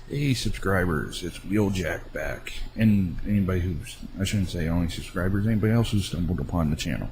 Hey subscribers, it's wheeljack back, and anybody who's, I shouldn't say only subscribers, anybody else who's stumbled upon the channel.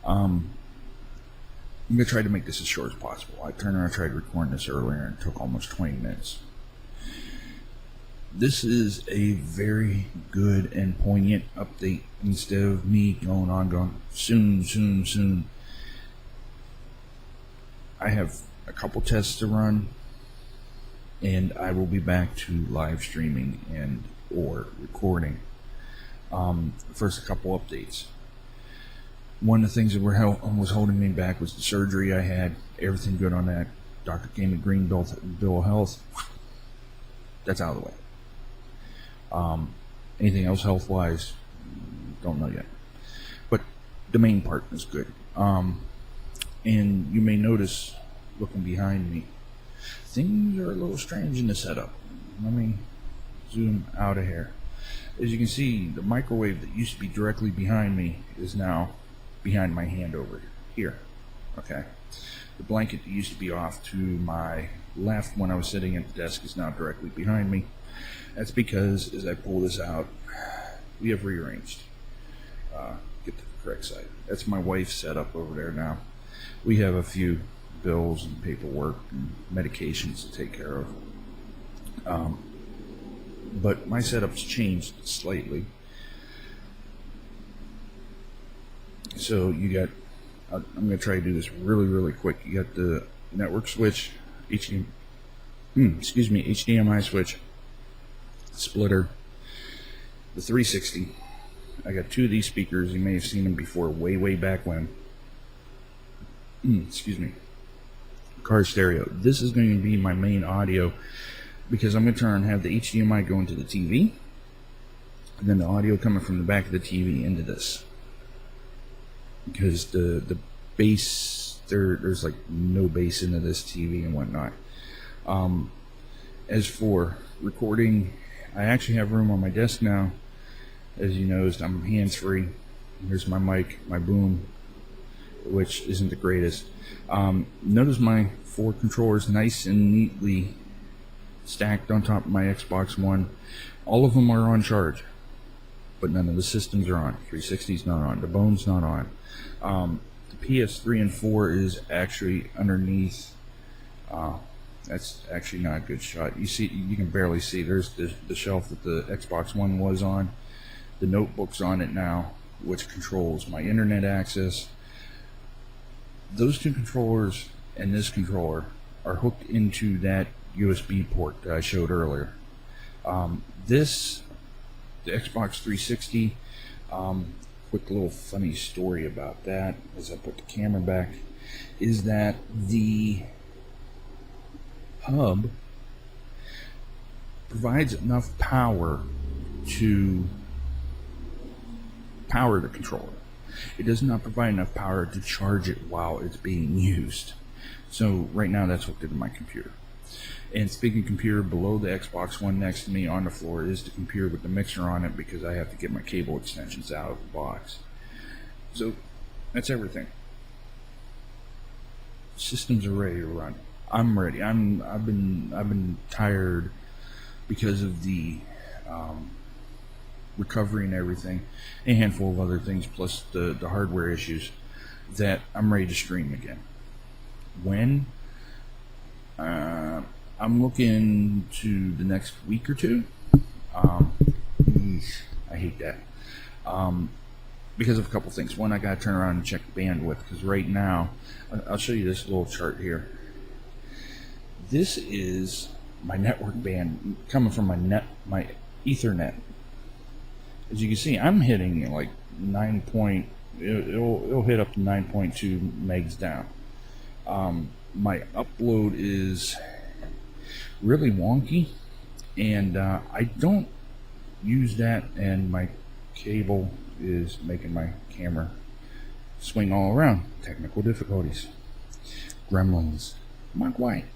I'm going to try to make this as short as possible. I tried recording this earlier and it took almost 20 minutes. This is a very good and poignant update. Instead of me going soon. I have a couple tests to run, and I will be back to live streaming and or recording. First, a couple updates. One of the things that was holding me back was the surgery I had. Everything good on that. Doctor gave me green bill of health. That's out of the way. Anything else health-wise, don't know yet. But the main part is good. And you may notice, looking behind me, things are a little strange in the setup. Let me zoom out of here. As you can see, the microwave that used to be directly behind me is now behind my hand over here. Okay. The blanket that used to be off to my left when I was sitting at the desk is now directly behind me. That's because as I pull this out, we have rearranged. Get to the correct side. That's my wife's setup over there now. We have a few bills and paperwork and medications to take care of. But my setup's changed slightly. So you got, I'm going to try to do this really quick. You got the network switch, HDMI switch, splitter, the 360. I got two of these speakers. You may have seen them before, way back when. Car stereo. This is going to be my main audio because I'm going to try and have the HDMI go into the TV, and then the audio coming from the back of the TV into this. Because the bass, there's like no bass into this TV and whatnot. As for recording, I actually have room on my desk now. As you noticed, I'm hands-free. Here's my mic, my boom, which isn't the greatest. Notice my 4 controllers nice and neatly stacked on top of my Xbox One. All of them are on charge, but none of the systems are on. 360's not on. The bone's not on. The PS3 and 4 is actually underneath. That's actually not a good shot. You see, you can barely see. There's the shelf that the Xbox One was on. The notebook's on it now, which controls my internet access. Those two controllers and this controller are hooked into that USB port that I showed earlier. The Xbox 360, quick little funny story about that as I put the camera back, is that the hub provides enough power to power the controller. It does not provide enough power to charge it while it's being used. So right now that's hooked into my computer. And speaking of computer, below the Xbox One next to me on the floor is the computer with the mixer on it because I have to get my cable extensions out of the box. So that's everything. Systems are ready to run. I'm ready. I've been tired because of the recovery and everything, a handful of other things, plus the hardware issues, that I'm ready to stream again. When? I'm looking to the next week or two. I hate that. Because of a couple things. One, I gotta turn around and check bandwidth, because right now, I'll show you this little chart here. This is my network band coming from my Ethernet. As you can see, I'm hitting like it'll hit up to 9.2 megs down. My upload is really wonky, and I don't use that, and my cable is making my camera swing all around. Technical difficulties, gremlins, not quite.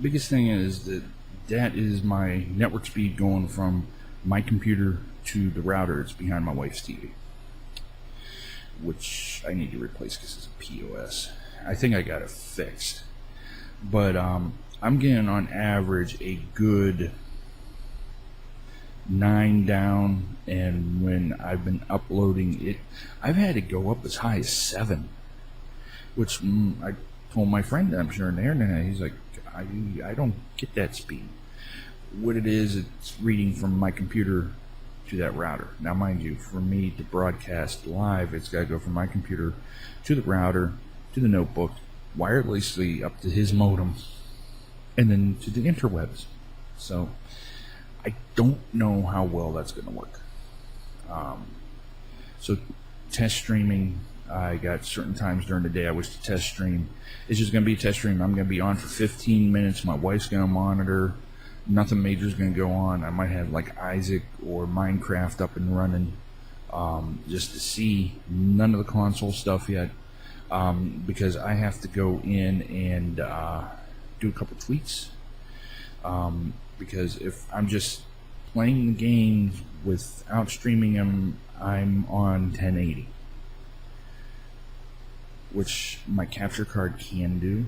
Biggest thing is that is my network speed going from my computer to the router. It's behind my wife's TV, which I need to replace because it's a POS. I think I got it fixed. But I'm getting on average a good 9 down, and when I've been uploading it, I've had it go up as high as 7, which I told my friend that I'm sharing the internet. He's like, I don't get that speed. What it is, it's reading from my computer to that router. Now, mind you, for me to broadcast live, it's got to go from my computer to the router, to the notebook, wirelessly up to his modem, and then to the interwebs. So I don't know how well that's going to work. So test streaming, I got certain times during the day I wish to test stream. It's just going to be a test stream. I'm going to be on for 15 minutes. My wife's going to monitor. Nothing major is going to go on. I might have like Isaac or Minecraft up and running, just to see. None of the console stuff yet, because I have to go in and do a couple tweaks. Because if I'm just playing the games without streaming them, I'm on 1080, which my capture card can do,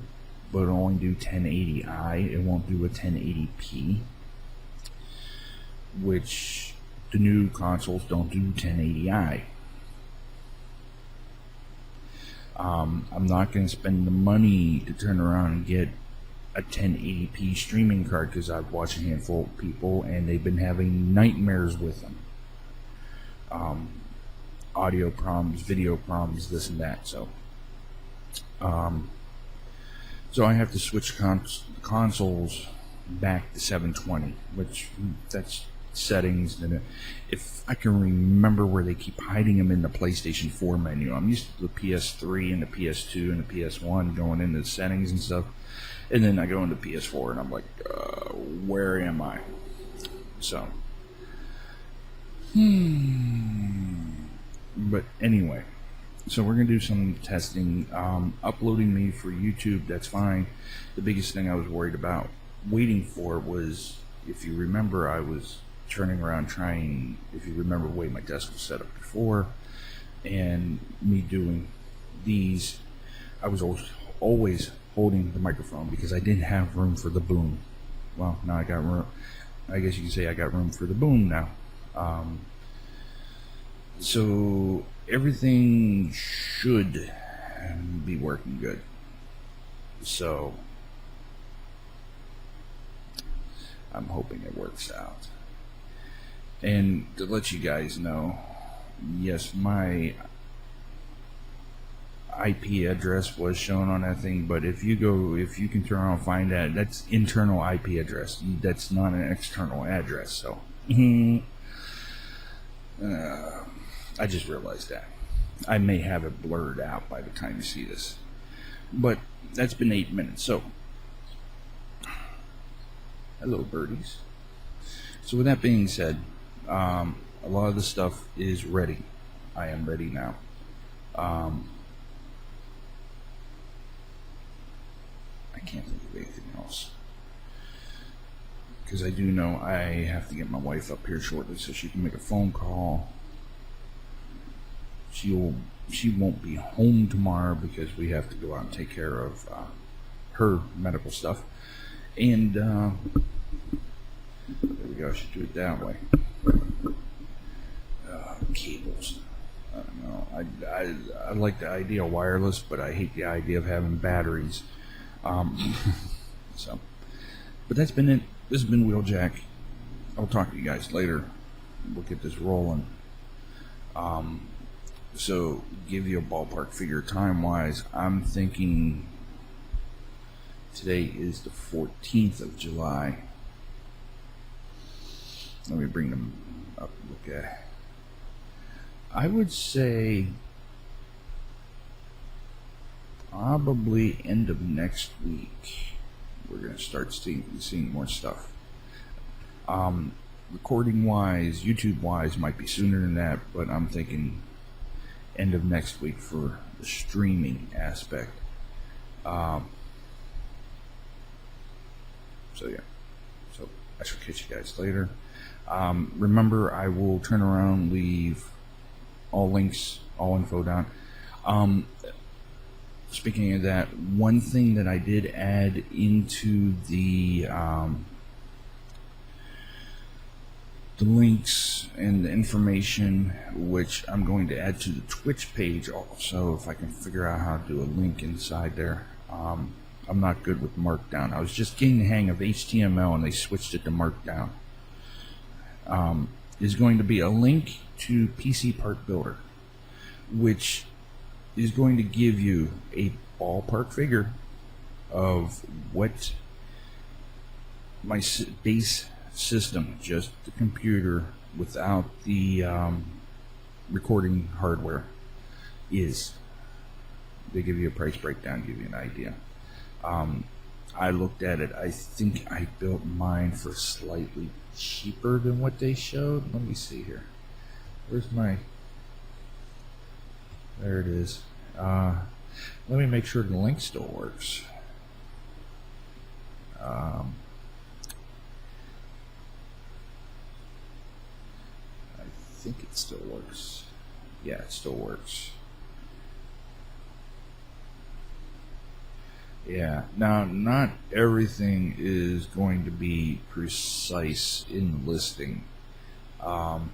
but it'll only do 1080i. It won't do a 1080p, which the new consoles don't do 1080i. I'm not going to spend the money to turn around and get a 1080p streaming card, because I've watched a handful of people and they've been having nightmares with them. Audio problems, video problems, this and that. So I have to switch consoles back to 720, which that's settings. And if I can remember where they keep hiding them in the PlayStation 4 menu, I'm used to the PS3 and the PS2 and the PS1 going into the settings and stuff. And then I go into PS4 and I'm like, where am I? So, but anyway, so we're going to do some testing. Uploading me for YouTube, that's fine. The biggest thing I was worried about waiting for was, if you remember, I was turning around trying, if you remember the way my desk was set up before, and me doing these, I was always holding the microphone because I didn't have room for the boom. Well, now I got room. I guess you can say I got room for the boom now. So everything should be working good. So I'm hoping it works out. And to let you guys know, yes, my IP address was shown on that thing, but if you can turn around and find that, that's internal IP address. That's not an external address. So I just realized that. I may have it blurred out by the time you see this, but that's been 8 minutes. So hello, birdies. So with that being said, a lot of the stuff is ready. I am ready now. I can't think of anything else, because I do know I have to get my wife up here shortly so she can make a phone call. She won't be home tomorrow because we have to go out and take care of her medical stuff. And there we go. I should do it that way. Cables. I don't know. I like the idea of wireless, but I hate the idea of having batteries. So, but that's been it. This has been Wheeljack. I'll talk to you guys later. We'll get this rolling. So give you a ballpark figure time wise, I'm thinking today is the 14th of July. Let me bring them up. Look at. I would say probably end of next week we're going to start seeing more stuff. Recording wise, YouTube wise, might be sooner than that, but I'm thinking end of next week for the streaming aspect. So yeah, so I shall catch you guys later. Remember, I will turn around, leave all links, all info down. speaking of that, one thing that I did add into the links and the information, which I'm going to add to the Twitch page also, if I can figure out how to do a link inside there. I'm not good with Markdown. I was just getting the hang of HTML and they switched it to Markdown. Is going to be a link to PC Part Builder, which is going to give you a ballpark figure of what my base system, just the computer without the recording hardware, is. They give you a price breakdown, give you an idea. I looked at it. I think I built mine for slightly cheaper than what they showed. Let me see here. Where's my... There it is. Let me make sure the link still works. I think it still works. Yeah, it still works. Yeah, now not everything is going to be precise in the listing. Well,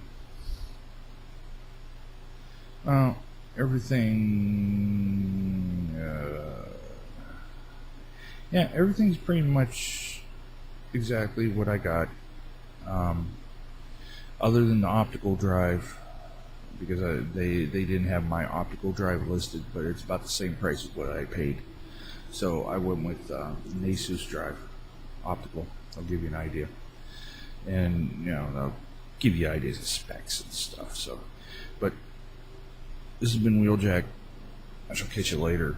everything, yeah, everything's pretty much exactly what I got, other than the optical drive, because they didn't have my optical drive listed, but it's about the same price as what I paid. So I went with Asus drive, optical. I'll give you an idea, and they'll give you ideas of specs and stuff. So, but this has been wljk. I shall catch you later.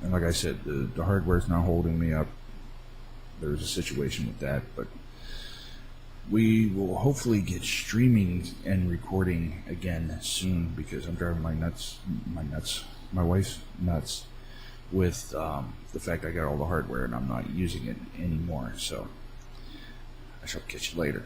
And like I said, the hardware's not holding me up. There's a situation with that, but we will hopefully get streaming and recording again soon, because I'm driving my wife's nuts with the fact I got all the hardware and I'm not using it anymore. So I shall catch you later.